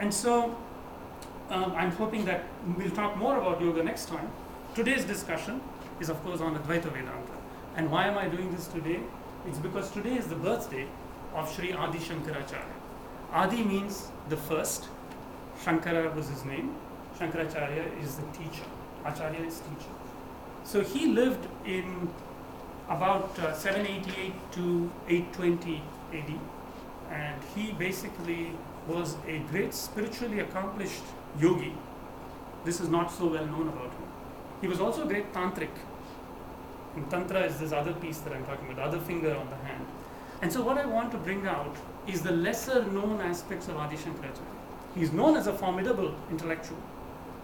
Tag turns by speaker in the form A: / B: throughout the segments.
A: And so I'm hoping that we'll talk more about yoga next time. Today's discussion is, of course, on Advaita Vedanta. And why am I doing this today? It's because today is the birthday of Sri Adi Shankaracharya. Adi means the first. Shankara was his name. Shankaracharya is the teacher. Acharya is teacher. So he lived in about 788 to 820 AD. And he basically was a great spiritually accomplished yogi. This is not so well known about him. He was also a great tantric. And tantra is this other piece that I'm talking about, the other finger on the hand. And so what I want to bring out is the lesser known aspects of Adi Shankaracharya. He's known as a formidable intellectual,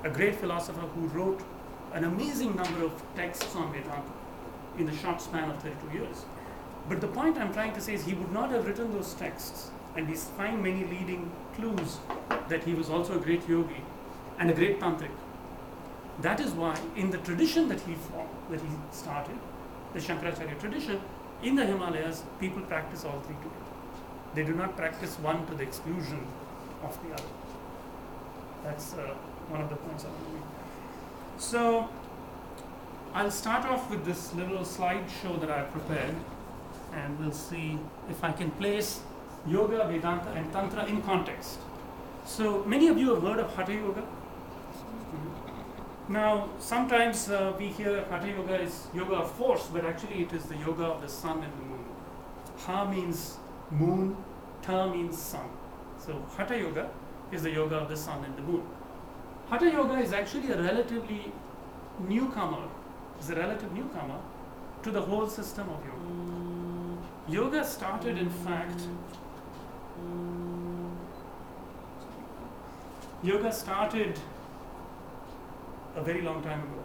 A: a great philosopher who wrote an amazing number of texts on Vedanta in the short span of 32 years. But the point I'm trying to say is he would not have written those texts, and we find many leading clues that he was also a great yogi and a great tantric. That is why in the tradition that he formed, that he started, the Shankaracharya tradition, in the Himalayas, people practice all three together. They do not practice one to the exclusion of the other. That's one of the points I want to make. So I'll start off with this little slideshow that I've prepared, and we'll see if I can place yoga, Vedanta, and Tantra in context. So many of you have heard of Hatha Yoga. Now, sometimes we hear Hatha Yoga is yoga of force, but actually it is the yoga of the sun and the moon. Ha means moon, Ta means sun. So Hatha Yoga is the yoga of the sun and the moon. Hatha Yoga is actually a relatively newcomer, is a relative newcomer to the whole system of yoga. Yoga started, in fact, a very long time ago.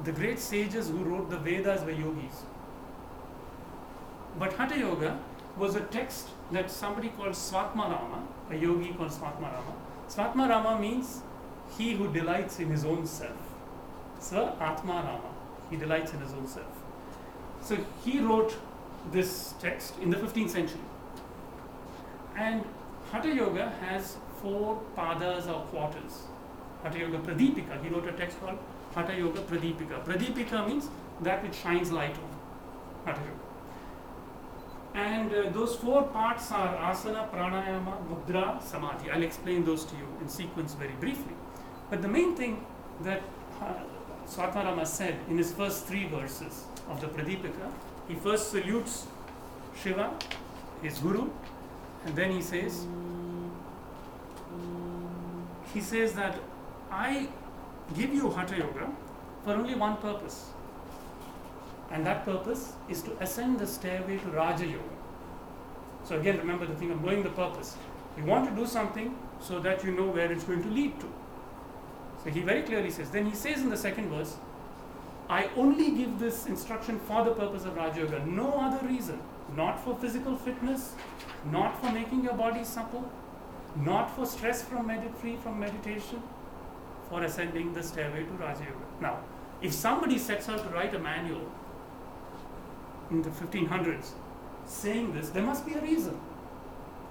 A: The great sages who wrote the Vedas were yogis. But Hatha Yoga was a text that somebody called Swatmarama, a yogi called Swatmarama. Swatmarama means he who delights in his own self. Swa Atma Rama, he delights in his own self. So he wrote this text in the 15th century. And Hatha Yoga has 4 padas or quarters. Hatha Yoga Pradipika, he wrote a text called Hatha Yoga Pradipika. Pradipika means that which shines light on Hatha Yoga. And those 4 parts are asana, pranayama, mudra, samadhi. I'll explain those to you in sequence very briefly. But the main thing that Swatmarama said in his first 3 verses of the Pradipika, he first salutes Shiva, his guru, and then he says that I give you Hatha Yoga for only one purpose. And that purpose is to ascend the stairway to Raja Yoga. So again, remember the thing of knowing the purpose. You want to do something so that you know where it's going to lead to. So he very clearly says, then he says in the second verse, I only give this instruction for the purpose of Raja Yoga, no other reason. Not for physical fitness, not for making your body supple, not for stress free from meditation, for ascending the stairway to Raja Yoga. Now, if somebody sets out to write a manual in the 1500s saying this, there must be a reason.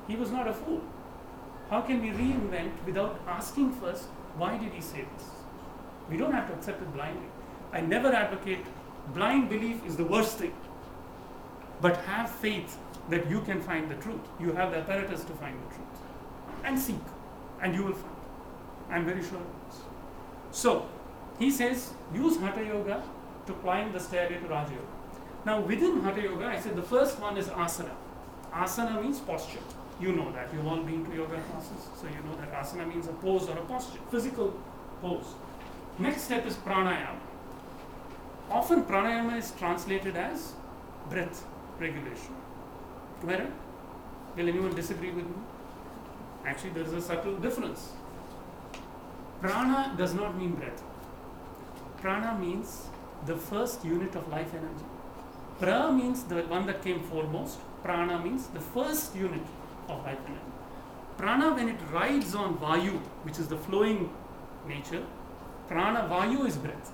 A: He was not a fool. How can we reinvent without asking first, why did he say this? We don't have to accept it blindly. I never advocate blind belief is the worst thing. But have faith that you can find the truth. You have the apparatus to find the truth. And seek. And you will find. I'm very sure of this. So, he says, use Hatha Yoga to climb the stairway to Raja Yoga. Now, within Hatha Yoga, I said the first one is asana. Asana means posture. You know that. You've all been to yoga classes. So you know that asana means a pose or a posture. Physical pose. Next step is pranayama. Often pranayama is translated as breath regulation. Where? Will anyone disagree with me? Actually, there is a subtle difference. Prana does not mean breath. Prana means the first unit of life energy. Pra means the one that came foremost. Prana means the first unit of life energy. Prana, when it rides on Vayu, which is the flowing nature, Prana, Vayu is breath.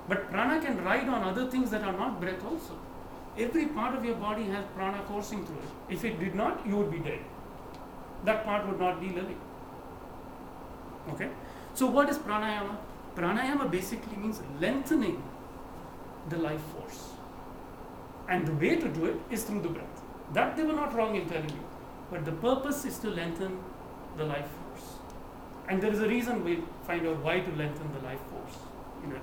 A: But Prana can ride on other things that are not breath also. Every part of your body has Prana coursing through it. If it did not, you would be dead. That part would not be living. Okay? So what is pranayama? Pranayama basically means lengthening the life force. And the way to do it is through the breath. That they were not wrong in telling you. But the purpose is to lengthen the life force. And there is a reason we'll find out why to lengthen the life force in a bit.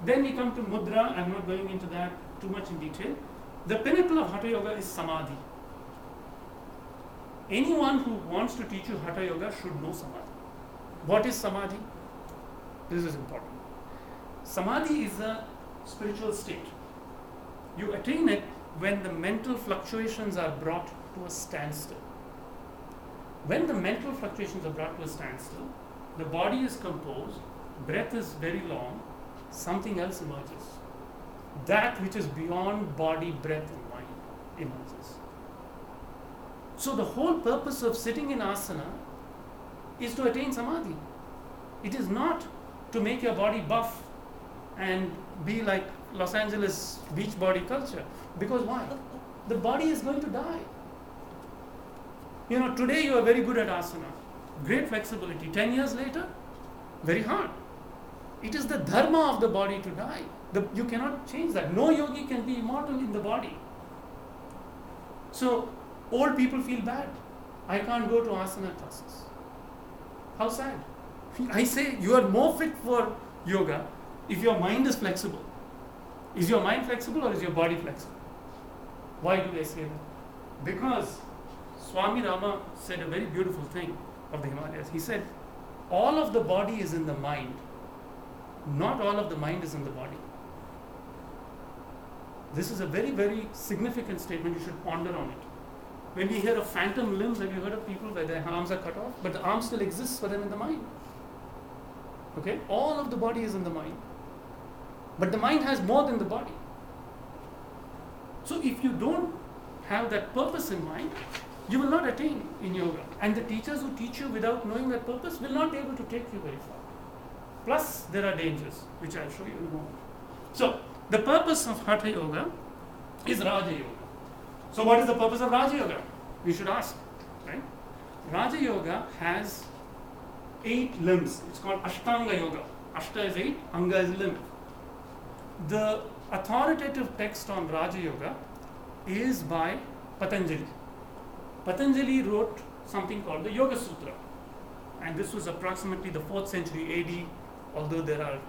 A: Then we come to mudra. I'm not going into that too much in detail. The pinnacle of Hatha Yoga is samadhi. Anyone who wants to teach you Hatha Yoga should know samadhi. What is samadhi? This is important. Samadhi is a spiritual state. You attain it when the mental fluctuations are brought to a standstill. When the mental fluctuations are brought to a standstill, the body is composed, breath is very long, something else emerges. That which is beyond body, breath, and mind emerges. So the whole purpose of sitting in asana is to attain samadhi. It is not to make your body buff and be like Los Angeles beach body culture. Because why? The body is going to die. Today you are very good at asana, great flexibility. 10 years later, very hard. It is the dharma of the body to die. You cannot change that. No yogi can be immortal in the body. So, old people feel bad. I can't go to asana classes. How sad. I say you are more fit for yoga if your mind is flexible. Is your mind flexible or is your body flexible? Why do I say that? Because Swami Rama said a very beautiful thing of the Himalayas. He said, all of the body is in the mind. Not all of the mind is in the body. This is a very, very significant statement. You should ponder on it. When we hear of phantom limbs, have you heard of people where their arms are cut off? But the arm still exists for them in the mind. Okay? All of the body is in the mind. But the mind has more than the body. So if you don't have that purpose in mind, you will not attain in yoga. And the teachers who teach you without knowing that purpose will not be able to take you very far. Plus, there are dangers, which I'll show you in a moment. So, the purpose of Hatha Yoga is Raja Yoga. So, what is the purpose of Raja Yoga? We should ask, right? Raja Yoga has 8 limbs. It's called Ashtanga Yoga. Ashta is 8, Anga is limb. The authoritative text on Raja Yoga is by Patanjali. Patanjali wrote something called the Yoga Sutra. And this was approximately the 4th century AD, although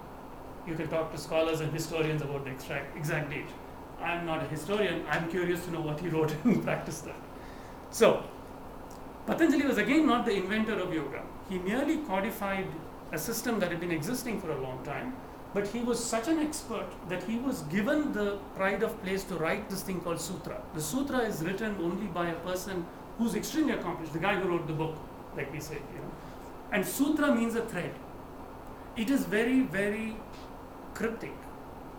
A: you can talk to scholars and historians about the exact date. I'm not a historian, I'm curious to know what he wrote and practice that. So, Patanjali was again not the inventor of yoga. He merely codified a system that had been existing for a long time, but he was such an expert that he was given the pride of place to write this thing called sutra. The sutra is written only by a person who's extremely accomplished, the guy who wrote the book, like we say, And sutra means a thread. It is very, very cryptic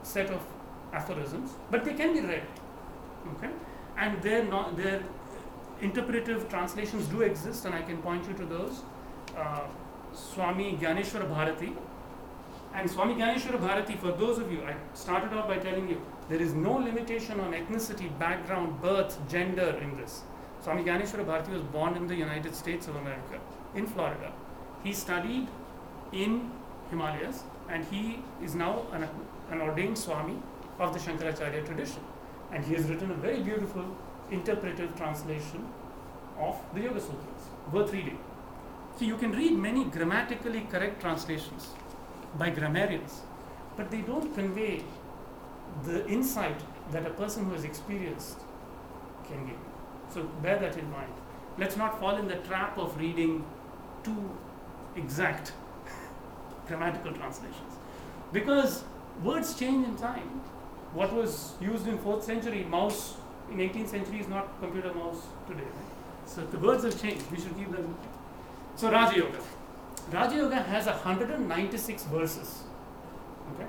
A: set of aphorisms, but they can be read. Okay? And their interpretive translations do exist, and I can point you to those. Swami Gyaneshwara Bharati. And Swami Gyaneshwara Bharati, for those of you, I started off by telling you, there is no limitation on ethnicity, background, birth, gender in this. Swami Gyaneshwara Bharati was born in the United States of America, in Florida. He studied in Himalayas, and he is now an ordained Swami of the Shankaracharya tradition. And he has written a very beautiful interpretive translation of the Yoga Sutras, worth reading. So you can read many grammatically correct translations by grammarians, but they don't convey the insight that a person who has experienced can give. So bear that in mind. Let's not fall in the trap of reading too exact grammatical translations, because words change in time. What was used in 4th century, mouse in 18th century is not computer mouse today. Right? So the words have changed. We should keep them in mind. So Raja Yoga. Raja Yoga has 196 verses. Okay?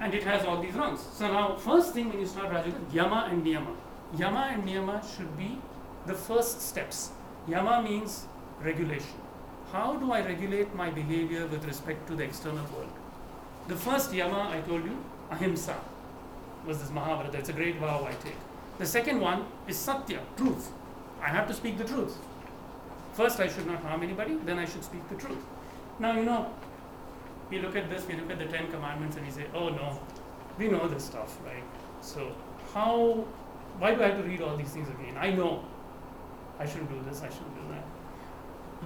A: And it has all these rungs. So now, first thing when you start Raja Yoga, Yama and Niyama. Yama and Niyama should be the first steps. Yama means regulation. How do I regulate my behavior with respect to the external world? The first Yama, I told you, Ahimsa, was this Mahabharata. It's a great vow I take. The second one is Satya, truth. I have to speak the truth. First, I should not harm anybody, then I should speak the truth. Now, we look at this, we look at the 10 Commandments, and we say, oh no, we know this stuff, right? So, why do I have to read all these things again? I know I shouldn't do this, I shouldn't do that.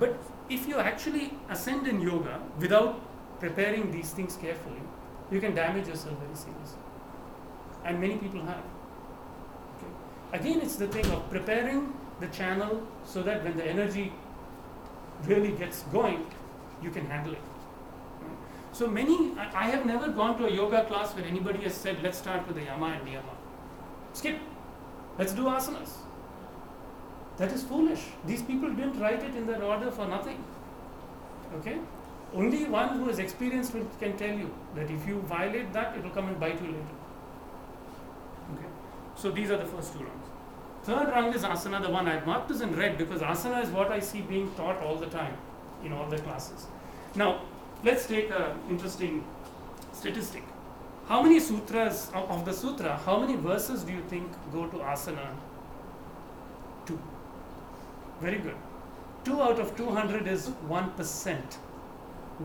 A: But if you actually ascend in yoga without preparing these things carefully, you can damage yourself very seriously. And many people have. Okay. Again, it's the thing of preparing the channel so that when the energy really gets going, you can handle it. Right? So I have never gone to a yoga class where anybody has said, let's start with the yama and niyama. Skip. Let's do asanas. That is foolish. These people didn't write it in their order for nothing. Okay? Only one who is experienced can tell you that if you violate that, it will come and bite you later. Okay? So these are the first two rungs. Third rung is asana, the one I've marked is in red because asana is what I see being taught all the time in all the classes. Now, let's take an interesting statistic. How many sutras, of the sutra, how many verses do you think go to asana? 2. Very good. 2 out of 200 is 1%.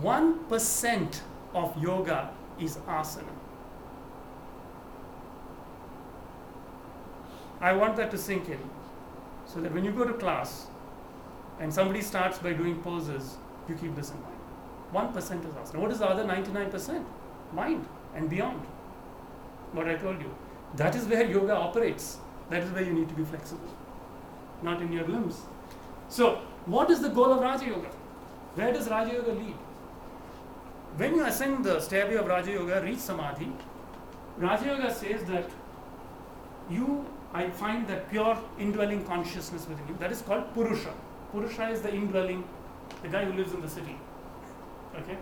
A: 1% of yoga is asana. I want that to sink in, so that when you go to class and somebody starts by doing poses, you keep this in mind. 1% is asana. What is the other 99%? Mind and beyond. What I told you. That is where yoga operates. That is where you need to be flexible, not in your limbs. So, what is the goal of Raja Yoga? Where does Raja Yoga lead? When you ascend the stairway of Raja Yoga, reach Samadhi, Raja Yoga says that I find that pure indwelling consciousness within you. That is called Purusha. Purusha is the indwelling, the guy who lives in the city. Okay?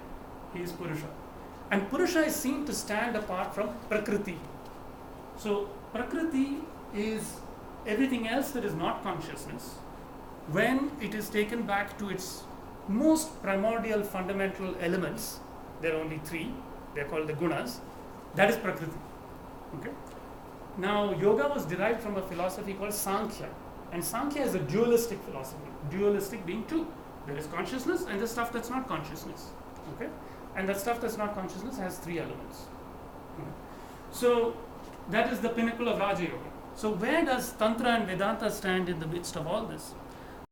A: He is Purusha. And Purusha is seen to stand apart from Prakriti. So, Prakriti is everything else that is not consciousness. When it is taken back to its most primordial fundamental elements, there are only 3, they are called the gunas, that is Prakriti. Okay? Now, yoga was derived from a philosophy called Sankhya. And Sankhya is a dualistic philosophy. Dualistic being 2. There is consciousness and the stuff that's not consciousness. Okay? And that stuff that's not consciousness has 3 elements. Okay? So, that is the pinnacle of Raja Yoga. So, where does Tantra and Vedanta stand in the midst of all this?